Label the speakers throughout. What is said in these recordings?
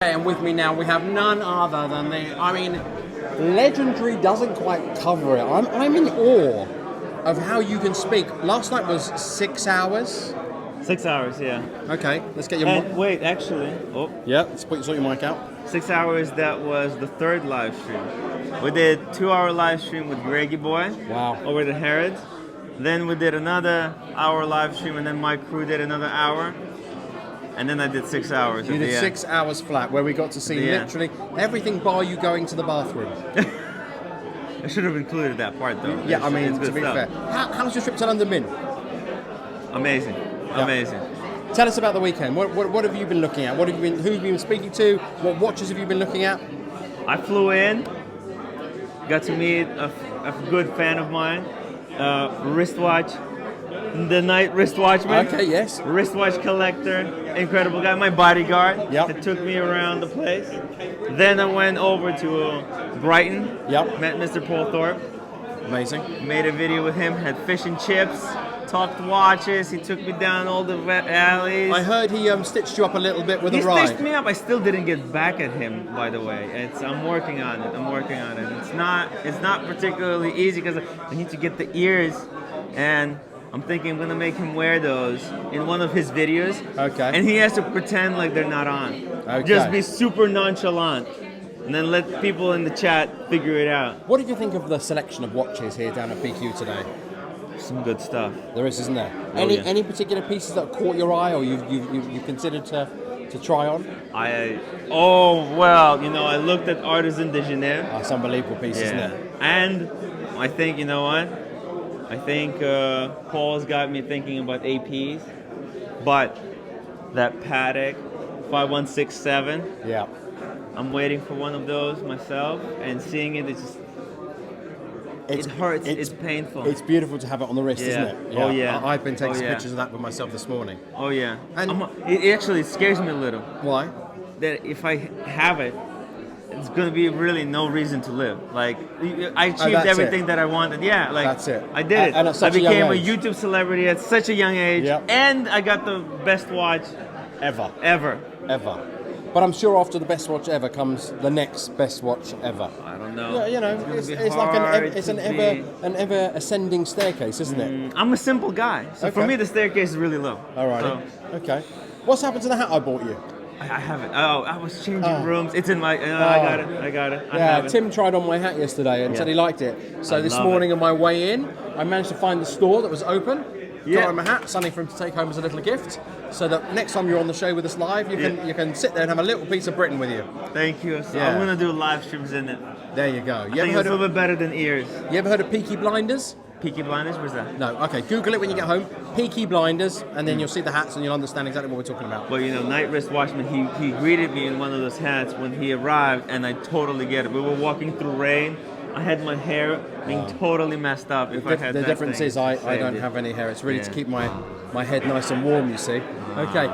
Speaker 1: And with me now we have none other than legendary doesn't quite cover it. I'm in awe of how you can speak. Last night was 6 hours.
Speaker 2: 6 hours, yeah.
Speaker 1: Okay, let's get your...
Speaker 2: And wait, actually,
Speaker 1: Yeah, let's sort your mic out.
Speaker 2: 6 hours, that was the third live stream. We did 2-hour live stream with Greggy Boy.
Speaker 1: Wow.
Speaker 2: Over the Harrods. Then we did another hour live stream, and then my crew did another hour. And then I did 6 hours.
Speaker 1: You did 6 hours flat, where we got to see literally everything bar you going to the bathroom.
Speaker 2: I should have included that part, though.
Speaker 1: Yeah, I mean, to be fair. How's your trip to London been?
Speaker 2: Amazing. Yeah. Amazing.
Speaker 1: Tell us about the weekend. What have you been looking at? Who have you been speaking to? What watches have you been looking at?
Speaker 2: I flew in, got to meet a good fan of mine, wristwatch. The night wristwatchman.
Speaker 1: Okay, yes.
Speaker 2: Wristwatch collector, incredible guy. My bodyguard.
Speaker 1: Yep.
Speaker 2: That took me around the place. Then I went over to Brighton.
Speaker 1: Yep.
Speaker 2: Met Mr. Paul Thorpe.
Speaker 1: Amazing.
Speaker 2: Made a video with him. Had fish and chips. Talked watches. He took me down all the alleys.
Speaker 1: I heard he stitched you up a little bit with a ride.
Speaker 2: He stitched me up. I still didn't get back at him, by the way. I'm working on it. It's not particularly easy because I need to get the ears, and I'm thinking I'm gonna make him wear those in one of his videos.
Speaker 1: Okay.
Speaker 2: And he has to pretend like they're not on.
Speaker 1: Okay.
Speaker 2: Just be super nonchalant, and then let people in the chat figure it out.
Speaker 1: What did you think of the selection of watches here down at Peaky today?
Speaker 2: Some good stuff.
Speaker 1: There isn't there?
Speaker 2: Oh,
Speaker 1: Any particular pieces that caught your eye, or you considered to try on?
Speaker 2: I looked at Artisan de Genève.
Speaker 1: That's unbelievable piece, isn't it?
Speaker 2: And I think, you know what? I think Paul's got me thinking about APs, but that Patek 5167.
Speaker 1: Yeah.
Speaker 2: I'm waiting for one of those myself, and seeing it, it hurts. It's painful.
Speaker 1: It's beautiful to have it on the wrist, isn't it?
Speaker 2: Yeah. Oh yeah.
Speaker 1: I've been taking some pictures of that with myself this morning.
Speaker 2: Oh yeah.
Speaker 1: And
Speaker 2: it actually scares me a little.
Speaker 1: Why?
Speaker 2: That if I have it, it's gonna be really no reason to live. Like I achieved everything that I wanted. Yeah, like
Speaker 1: that's it.
Speaker 2: I did it.
Speaker 1: And at such
Speaker 2: I became
Speaker 1: a
Speaker 2: a YouTube celebrity at such a young age, and I got the best watch ever.
Speaker 1: But I'm sure after the best watch ever comes the next best watch ever.
Speaker 2: I don't know.
Speaker 1: Yeah, you know, it's like an ever ascending staircase, isn't it?
Speaker 2: I'm a simple guy, so for me the staircase is really low.
Speaker 1: All right. So. Okay. What's happened to the hat I bought you?
Speaker 2: I haven't. Oh, I was changing rooms. It's in my. I got it.
Speaker 1: Yeah, Tim tried on my hat yesterday and said he liked it. So this morning on my way in, I managed to find the store that was open. Got on my hat, something for him to take home as a little gift. So that next time you're on the show with us live, you can sit there and have a little piece of Britain with you.
Speaker 2: Thank you. So I'm gonna do live streams in it.
Speaker 1: There you go.
Speaker 2: I think it's a little bit better than ears.
Speaker 1: You ever heard of Peaky Blinders?
Speaker 2: Peaky Blinders? Where's that?
Speaker 1: No. Okay. Google it when you get home. Peaky Blinders, and then you'll see the hats and you'll understand exactly what we're talking about.
Speaker 2: Well, night wrist watchman. He greeted me in one of those hats when he arrived, and I totally get it. We were walking through rain. I had my hair being totally messed up. If I had
Speaker 1: the
Speaker 2: that
Speaker 1: difference
Speaker 2: thing.
Speaker 1: is I don't have any hair. It's really to keep my head nice and warm. You see. Okay.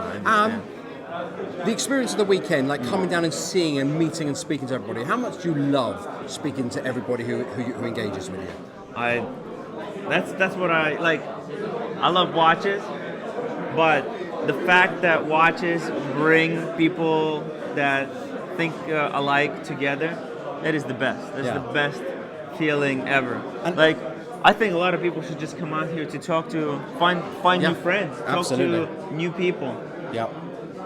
Speaker 1: The experience of the weekend, like coming down and seeing and meeting and speaking to everybody. How much do you love speaking to everybody who engages with you?
Speaker 2: That's what I like. I love watches, but the fact that watches bring people that think alike together, that is the best. That's the best feeling ever. And I think a lot of people should just come out here to talk to, find new friends, talk to new people.
Speaker 1: Yeah.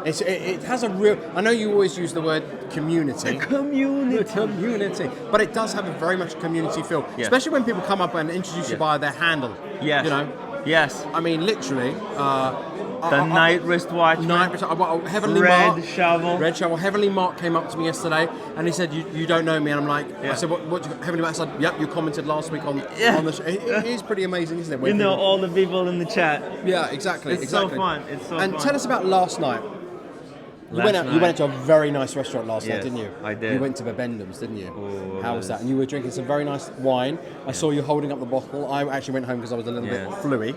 Speaker 1: It has a real... I know you always use the word community.
Speaker 2: The community.
Speaker 1: But it does have a very much community feel. Yeah. Especially when people come up and introduce you by their handle.
Speaker 2: Yes.
Speaker 1: You know?
Speaker 2: Yes.
Speaker 1: I mean, literally...
Speaker 2: the night wristwatch.
Speaker 1: Heavenly
Speaker 2: Red
Speaker 1: Mark.
Speaker 2: Shovel.
Speaker 1: Red Shovel. Heavenly Mark came up to me yesterday and he said, you don't know me. And I'm like, I said, what Heavenly Mark? I said, yep, you commented last week on the show. It is pretty amazing, isn't it?
Speaker 2: All the people in the chat.
Speaker 1: Yeah, exactly.
Speaker 2: It's so fun.
Speaker 1: And tell us about last night. You went to a very nice restaurant last night, didn't you?
Speaker 2: I did.
Speaker 1: You went to Bendham's, didn't you?
Speaker 2: Oh,
Speaker 1: how was that? And you were drinking some very nice wine. I saw you holding up the bottle. I actually went home because I was a little bit fluey.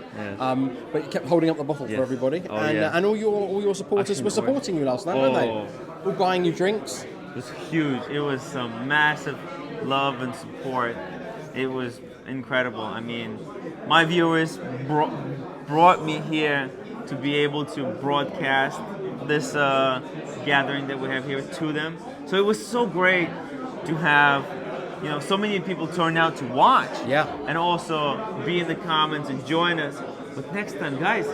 Speaker 1: But you kept holding up the bottle for everybody. And all your supporters were supporting you last night, weren't they? All buying you drinks.
Speaker 2: It was huge. It was some massive love and support. It was incredible. I mean, my viewers brought me here to be able to broadcast this gathering that we have here to them. So it was so great to have, so many people turn out to watch.
Speaker 1: Yeah.
Speaker 2: And also be in the comments and join us. But next time, guys,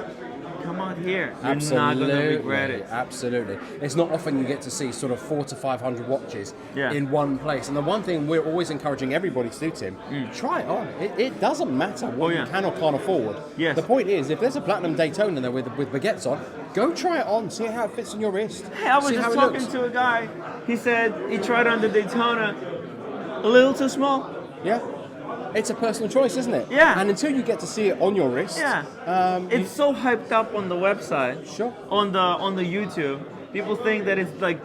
Speaker 2: come out here. You're not going to regret it.
Speaker 1: Absolutely. It's not often you get to see sort of 400 to 500 watches in one place. And the one thing we're always encouraging everybody to do, Tim, try it on. It doesn't matter what you can or can't afford.
Speaker 2: Yes.
Speaker 1: The point is, if there's a platinum Daytona there with baguettes on, go try it on. See how it fits on your wrist.
Speaker 2: Hey, I was just talking to a guy. He said he tried on the Daytona. A little too small.
Speaker 1: Yeah. It's a personal choice, isn't it?
Speaker 2: Yeah.
Speaker 1: And until you get to see it on your wrist.
Speaker 2: Yeah. It's so hyped up on the website.
Speaker 1: Sure.
Speaker 2: On the YouTube. People think that it's like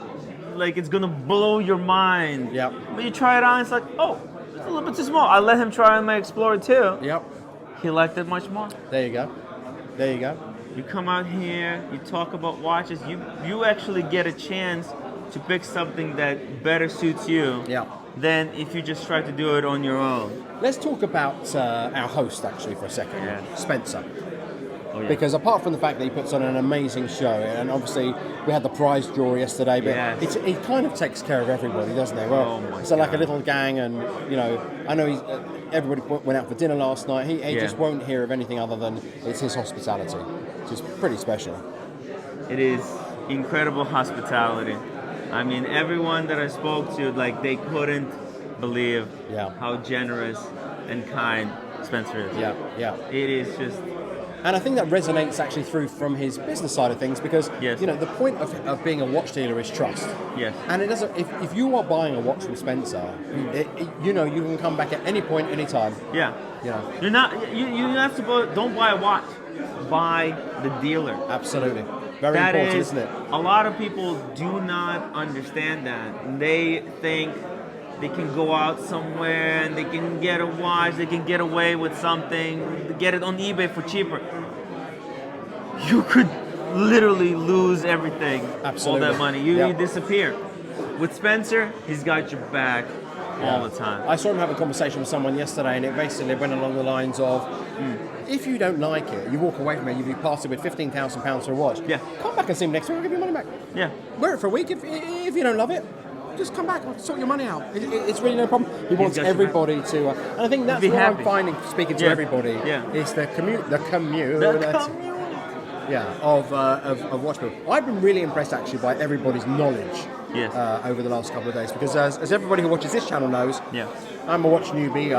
Speaker 2: it's gonna blow your mind.
Speaker 1: Yeah.
Speaker 2: But you try it on, it's like, oh, it's a little bit too small. I let him try on my Explorer too.
Speaker 1: Yep.
Speaker 2: He liked it much more.
Speaker 1: There you go. There you go.
Speaker 2: You come out here, you talk about watches, you actually get a chance to pick something that better suits you.
Speaker 1: Yeah.
Speaker 2: Than if you just try to do it on your own.
Speaker 1: Let's talk about our host actually for a second, Spencer.
Speaker 2: Oh, yeah.
Speaker 1: Because apart from the fact that he puts on an amazing show, and obviously we had the prize draw yesterday, but he kind of takes care of everybody, doesn't he? Well, it's like a little gang, and I know everybody went out for dinner last night. He just won't hear of anything other than it's his hospitality, which is pretty special.
Speaker 2: It is incredible hospitality. I mean, everyone that I spoke to, they couldn't believe how generous and kind Spencer is.
Speaker 1: Yeah, yeah.
Speaker 2: It is just...
Speaker 1: And I think that resonates actually through from his business side of things because, the point of being a watch dealer is trust.
Speaker 2: Yes.
Speaker 1: And it doesn't. If you are buying a watch from Spencer, you can come back at any point, any time.
Speaker 2: Yeah. You're not. You're not supposed. Don't buy a watch. Buy the dealer.
Speaker 1: Absolutely. Very important, isn't it?
Speaker 2: A lot of people do not understand that. They think they can go out somewhere and they can get a watch, they can get away with something, get it on eBay for cheaper. You could literally lose everything,
Speaker 1: Absolutely.
Speaker 2: all that money. You disappear. With Spencer, he's got your back all the time.
Speaker 1: I saw him have a conversation with someone yesterday, and it basically went along the lines of, if you don't like it, you walk away from it, you'll be parted with £15,000 for a watch.
Speaker 2: Yeah.
Speaker 1: Come back and see me next week, I'll give you money back.
Speaker 2: Yeah.
Speaker 1: Wear it for a week. If you don't love it, just come back, I'll sort your money out. It's really no problem. He wants everybody to, and I think that's what I'm finding, speaking to everybody, is the community. Yeah, of watch people. I've been really impressed actually by everybody's knowledge over the last couple of days because as everybody who watches this channel knows, I'm a watch newbie.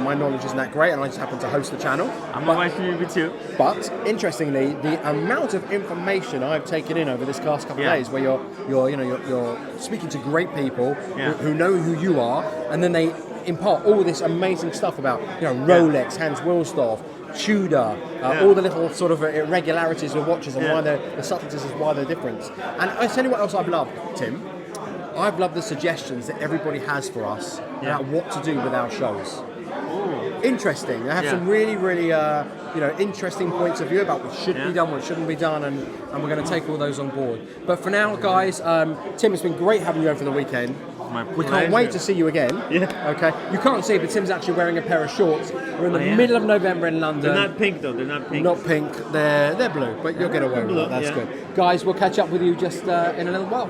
Speaker 1: My knowledge isn't that great, and I just happen to host the channel.
Speaker 2: I'm a watch newbie too.
Speaker 1: But interestingly, the amount of information I've taken in over this past couple of days, where you're speaking to great people who know who you are, and then they impart all this amazing stuff about Rolex, Hans Wilsdorf, Tudor, all the little sort of irregularities with watches and why the subtleties is why they're different. And I tell you what else I've loved, Tim. I've loved the suggestions that everybody has for us about what to do with our shows. Ooh. Interesting. They have some really, really interesting points of view about what should be done, what shouldn't be done, and we're going to take all those on board. But for now, guys, Tim, it's been great having you over the weekend. We can't wait to see you again. Yeah. Okay. You can't see, but Tim's actually wearing a pair of shorts. We're in the middle of November in London.
Speaker 2: They're not pink though. They're not pink.
Speaker 1: Not pink. They're blue, but you'll get away with it. That's good. Guys, we'll catch up with you just in a little while.